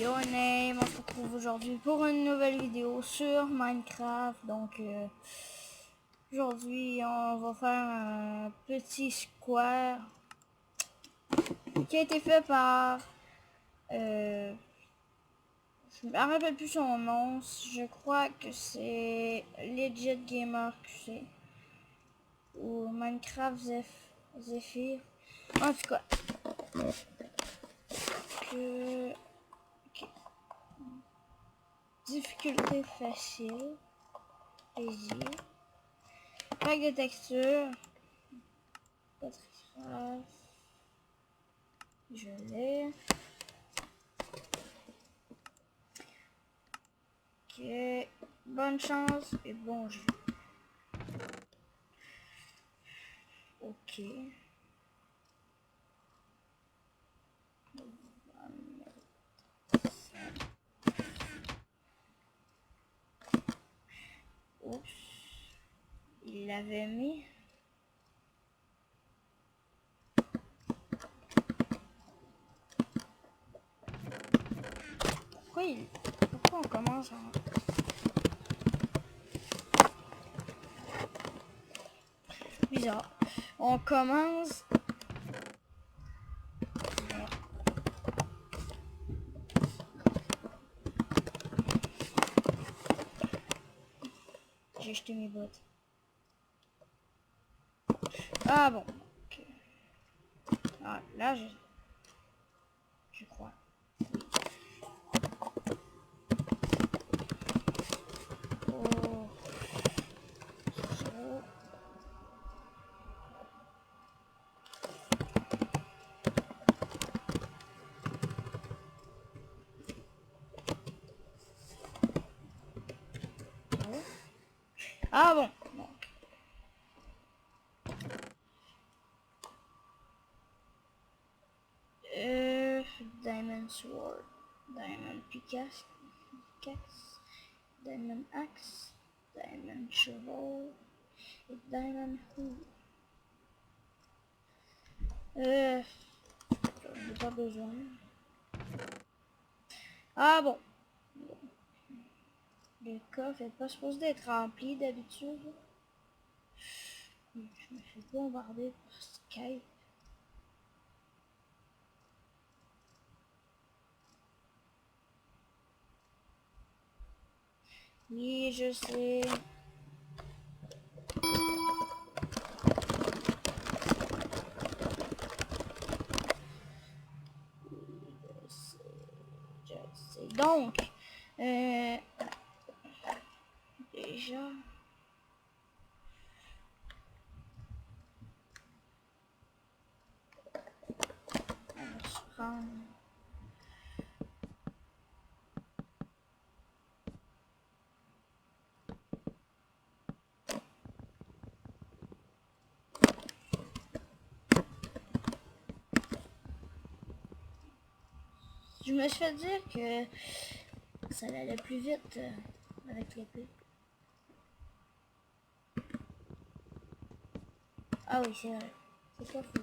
Yo name, on se retrouve aujourd'hui pour une nouvelle vidéo sur Minecraft. Donc aujourd'hui on va faire un petit square qui a été fait par je me rappelle plus son nom, je crois que c'est Legit Gamer QC ou Minecraft Zephyr. En tout cas que difficulté facile, plaisir, pack de texture, je l'ai. Ok, bonne chance et bon jeu. Ok. Oups. Il l'avait mis. Pourquoi on commence en... Bizarre. On commence... J'ai jeté mes bottes. Ah bon. Okay. Ah, là, je crois. Oh. Ah bon. Diamond sword, diamond pickaxe, diamond axe, diamond shovel et diamond hoe. J'en ai pas besoin. Ah bon. Le coffre n'est pas supposé d'être rempli d'habitude. Je me fais bombarder par Skype. Oui, je sais. Donc, déjà... On va se prendre... Je me suis fait dire que ça allait plus vite avec l'épée. Ah oui, c'est vrai. C'est pas fou.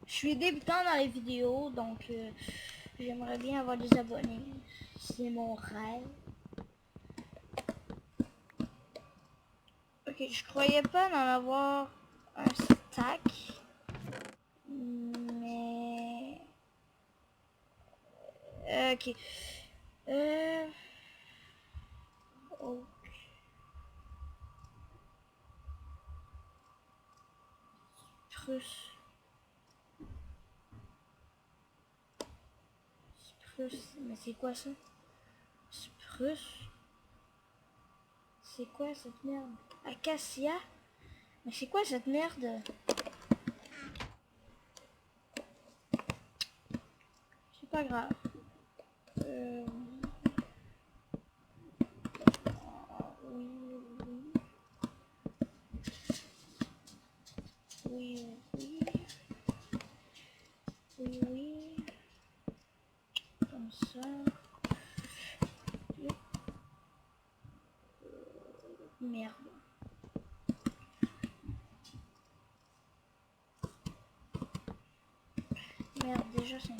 Je suis débutant dans les vidéos, donc j'aimerais bien avoir des abonnés. C'est mon rêve. Ok, je croyais pas d'en avoir un stack. Mais... ok. Ok. Spruce. Mais c'est quoi ça? Spruce. C'est quoi cette merde? Acacia? Mais c'est quoi cette merde? C'est pas grave. Oui. Comme ça. Merde. déjà 50.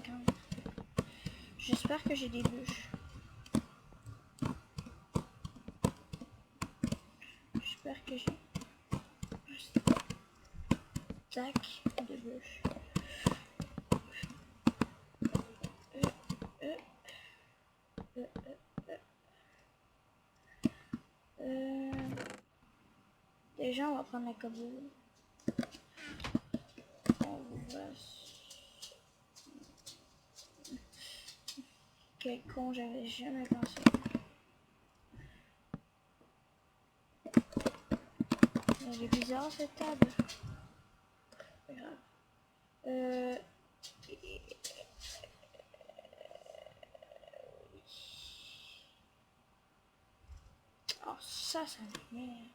J'espère que j'ai des bûches. J'espère que j'ai... Tac, de bûches. Déjà, on va prendre la caboule. On va... Quel con, j'avais jamais pensé. Elle est bizarre cette table. Pas grave. Oh, ça m'énerve.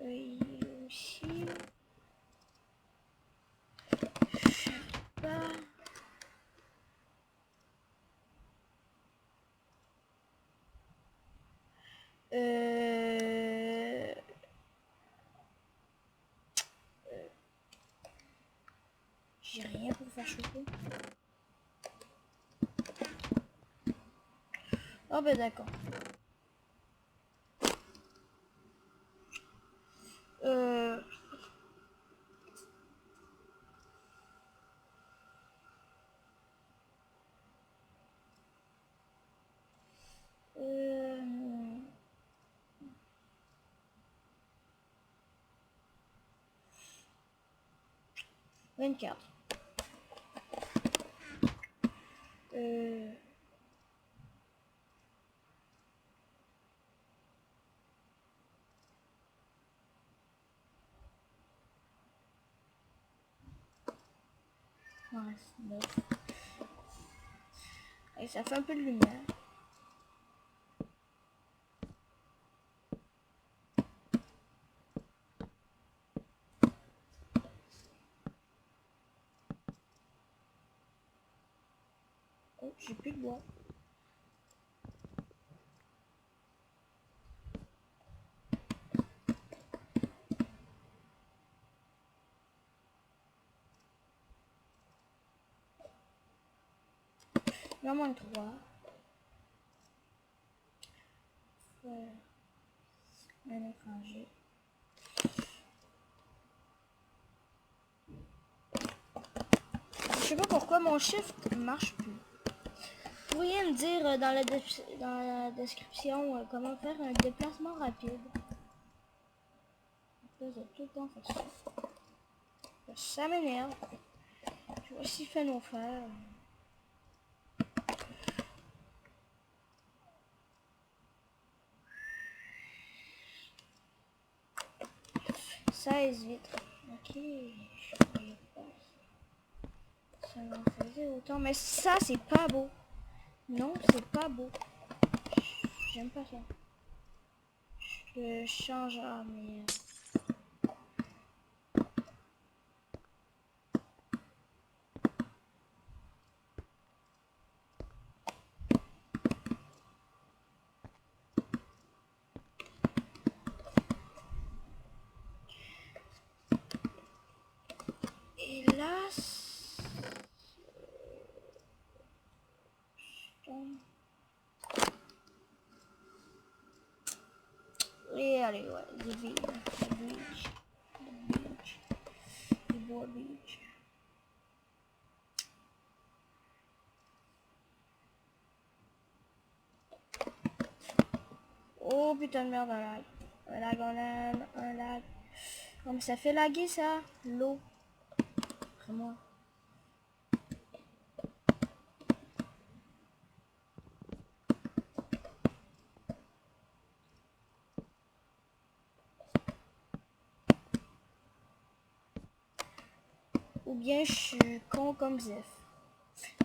Ici. Je sais pas. J'ai rien pour faire chauffer. Oh ben d'accord. Euh... Euh... 24. Ouais, 9. Et ça fait un peu de lumière. Oh, j'ai plus de bois. Il en manque 3. Un étranger. Je sais pas pourquoi mon shift marche plus. Vous pourriez me dire dans la description comment faire un déplacement rapide. Là, j'ai tout le temps fait ça. Ça m'énerve. Je vois s'il fait nos faire. 16 vitres. Ok. Je croyais pas. Ça m'en faisait autant. Mais ça, c'est pas beau. Non, c'est pas beau. J'aime pas ça. Je le change à mais... Hélas. Et allez, ouais, des billes. Du bois beach. Oh putain de merde, un lag. Un lag. Oh, mais ça fait laguer ça, l'eau. Vraiment. Ou bien je suis con comme Zef.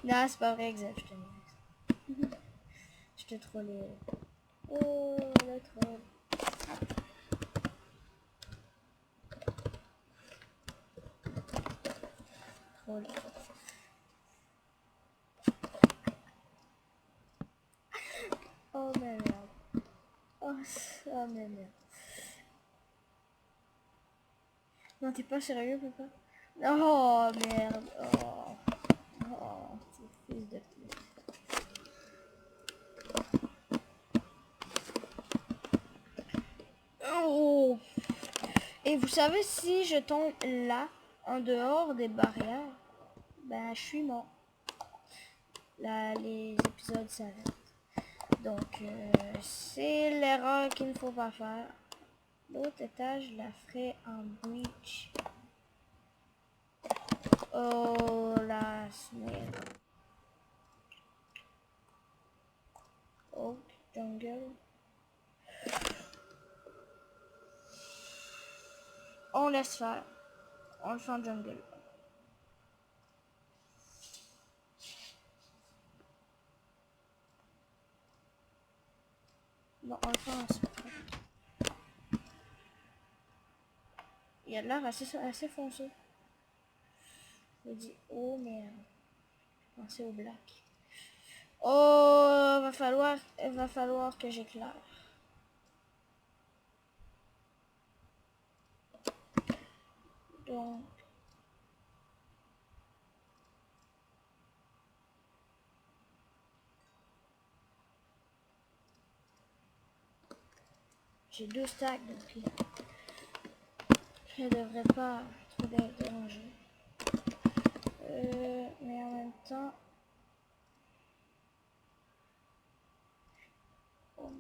Non, c'est pas vrai, Zef, je te niaise. Je te trollais. Oh, le troll. Troll. Oh, mais merde. Oh, ça m'énerve. Non, t'es pas sérieux, papa? Oh, merde. Oh, oh, petit fils de pute. Oh. Et vous savez, si je tombe là, en dehors des barrières, ben, je suis mort. Là, les épisodes s'arrêtent. Donc, c'est l'erreur qu'il ne faut pas faire. L'autre étage, je la ferai en breach. Oh, la snail. Oak, jungle. On laisse faire. On le fait en jungle. Non, on le fait en spot. Il a l'air assez foncé. Je me dis, oh merde. Pensez au black. Oh, va falloir que j'éclaire. Donc, j'ai 2 stacks donc je ne devrais pas trop déranger. Mais en même temps, oh,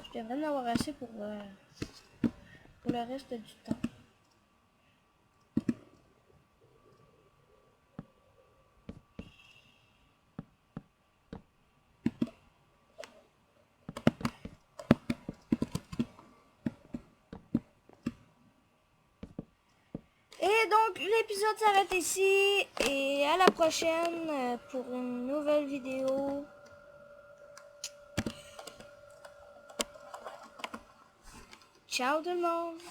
je devrais en avoir assez pour le reste du temps. Et donc l'épisode s'arrête ici et à la prochaine pour une nouvelle vidéo. Ciao tout le monde!